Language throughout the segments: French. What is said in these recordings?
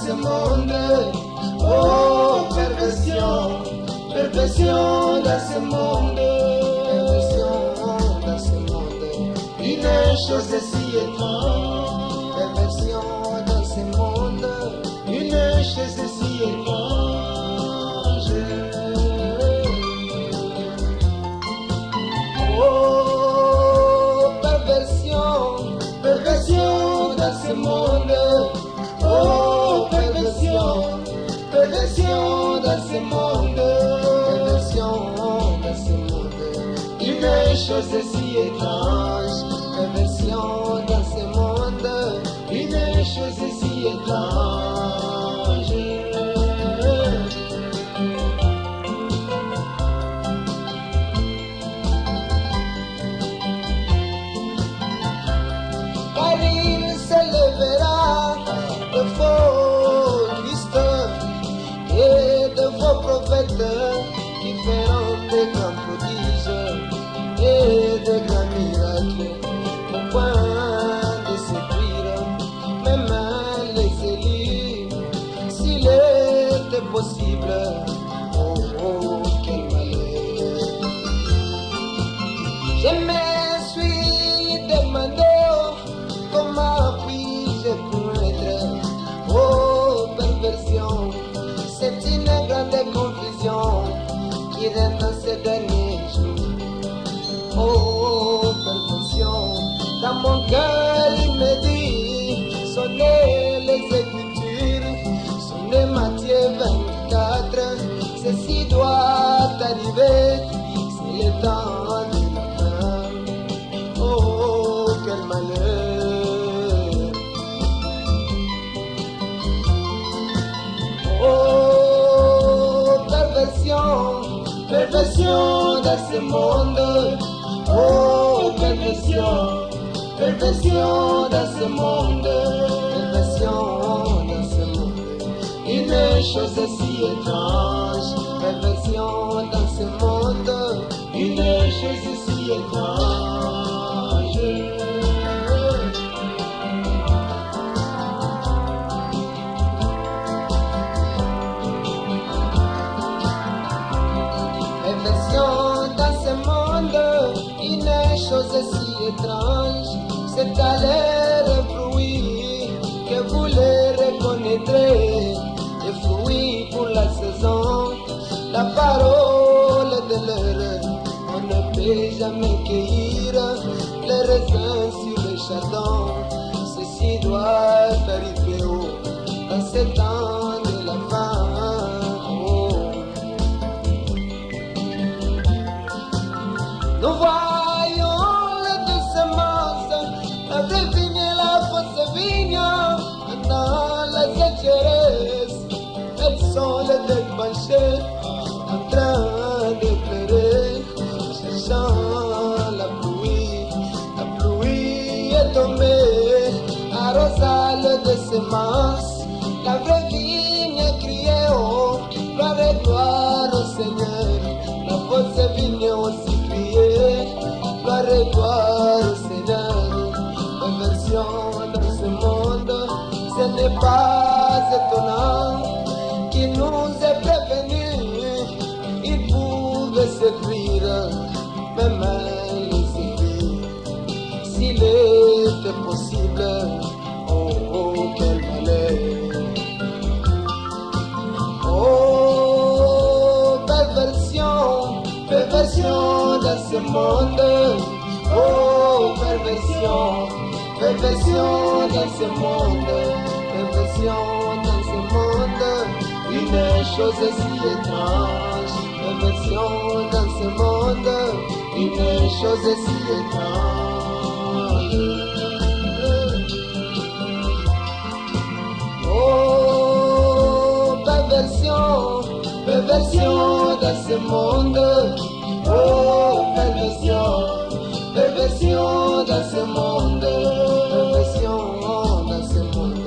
ce monde. Oh, perversion, perversion dans ce monde. Perversion dans ce monde. Une chose si étrange. Perversion dans ce monde. Une chose si étrange. Oh, perversion, perversion dans ce monde. Oh, perversion, perversion dans ce monde. Perversion dans ce monde. Une chose si étrange. Perversion dans ce monde. Une chose si étrange. Car il s'élèvera de faux Christ et de faux prophètes qui feront des grands prodiges et de grands miracles au point de séduire même les élus s'il était possible. Oh, oh, quel malheur. Je me suis demandé comment puis-je connaître. Oh, perversion, c'est une grande confusion qui règne dans ces derniers jours. Oh, perversion, dans mon cœur il me dit, sonnez les Écritures, sonnez Matthieu 24, ceci doit arriver, c'est le temps de la fin. Oh, quel malheur. Oh, perversion, perversion dans ce monde. Oh, perversion, perversion dans ce monde. Perversion dans ce monde. Une chose si étrange. Perversion dans ce monde. Une chose si étrange. Perversion dans ce monde, une chose si étrange, c'est à l'air fruit que vous les reconnaîtrez, des fruits pour la saison, la parole de l'heure, on ne peut jamais cueillir les raisins sur les chardons, ceci doit arriver dans ce temps de la fin. Nous voyons les deux semences, la vraie vigne et la fausse vigne. Dans la sécheresse, elles sont les deux penchées, en train de pleurer, cherchant la pluie. La pluie est tombée, arrosa les deux semences. La vraie vigne criait haut, gloire et gloire au Seigneur. La fausse vigne aussi. Gloire et gloire au Seigneur. Perversion dans ce monde, ce n'est pas étonnant qu'il nous ait prévenus. Il pouvait séduire même les écrits s'il était possible. Oh, oh, quel malheur. Oh, perversion, perversion dans ce monde. Oh, perversion, perversion dans ce monde. Perversion dans ce monde. Une chose si étrange. Perversion dans ce monde. Une chose si étrange. Oh, perversion, perversion dans ce monde. Oh, perversion, perversion dans ce monde. Perversion dans ce monde.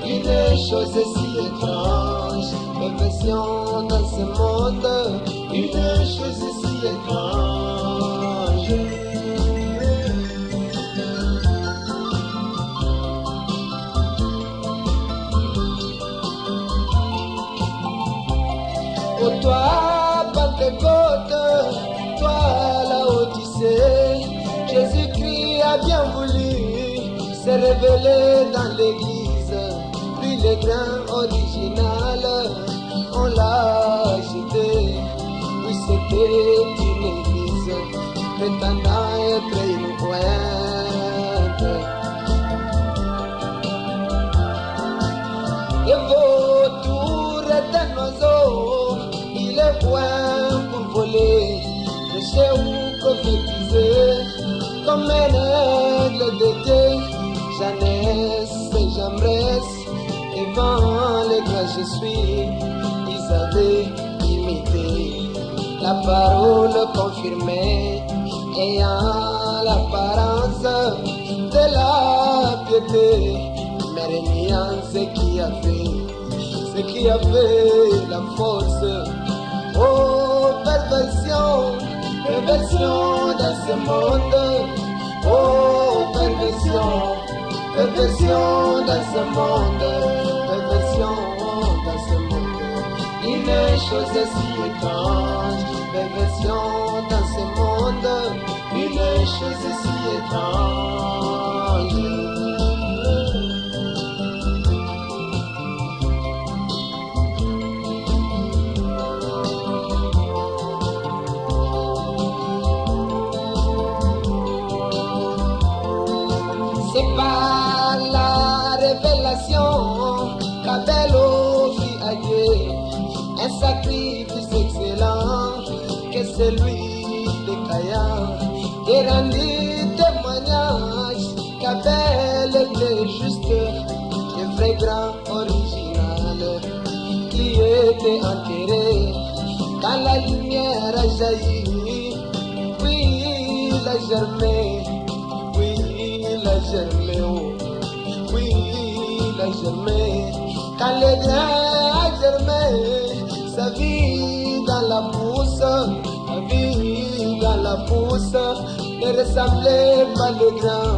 Une chose si étrange. Perversion dans ce monde. Une chose si étrange. bien voulu se révéler dans l'église, puis le grain original, on l'a jeté. Oui, c'était une église prétendant être une pointe. Le vautour est un oiseau, il est point pour voler, prêcher ou prophétiser, comme un aigle d'été. Jeannesse et Jambresse, devant les grands je suis, ils avaient imité la parole confirmée, ayant l'apparence de la piété, mais régnant ce qui avait la force. Oh, perversion, perversion dans ce monde. Oh, perversion, perversion dans ce monde. Perversion dans ce monde. Une chose si étrange. Perversion dans ce monde. Une chose si étrange. C'est par la révélation qu'Abel offrit à Dieu un sacrifice excellent que celui de Caïn, et rendit témoignage qu'Abel était juste, le vrai grand original qui était enterré quand la lumière a jailli. Oui, il a germé. Il a germé, oh. Oui, il a germé. Quand le grain a germé, sa vie dans la pousse, sa vie dans la pousse ne ressemblait pas le grain.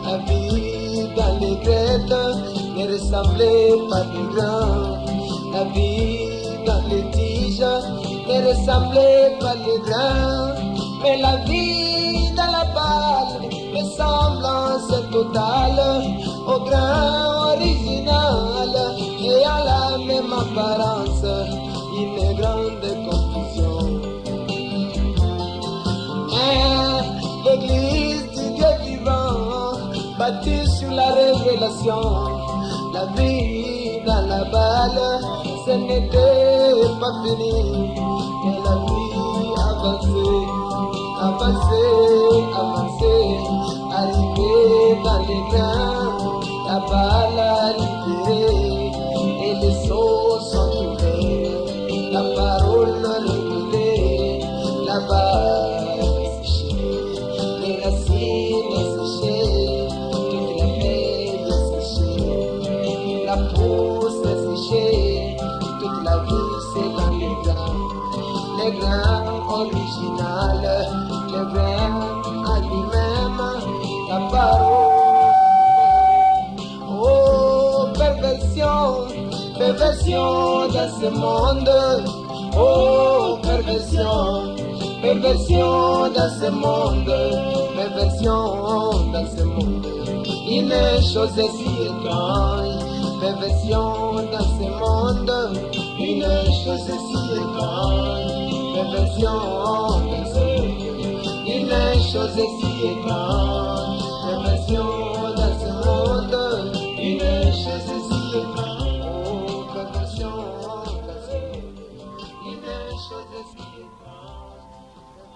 La vie dans les grêtes ne ressemblait pas le grain. La vie dans les tiges ne ressemblait pas le grain. Mais la vie dans la balle, ressemblance totale au grain original, et à la même apparence, une grande confusion. Mais l'église du Dieu vivant, bâtie sur la révélation, la vie dans la balle, ce n'était pas fini, mais la vie avançait. Avancer, avancer, arriver dans les grains, la balle a libéré, et les seaux sont ouverts, la parole révélée, la balle est séchée, les racines séchées, toute la feuille est séchée, la pousse est séchée, toute la vie c'est dans les grains original. Le grain à lui-même, la parole. Oh, perversion, perversion dans ce monde. Oh, perversion, perversion dans ce monde. Perversion dans ce monde. Une chose si étrange. Perversion dans ce monde. Une chose si étrange. Perversion dans ce monde. Une chose si étrange, perversion.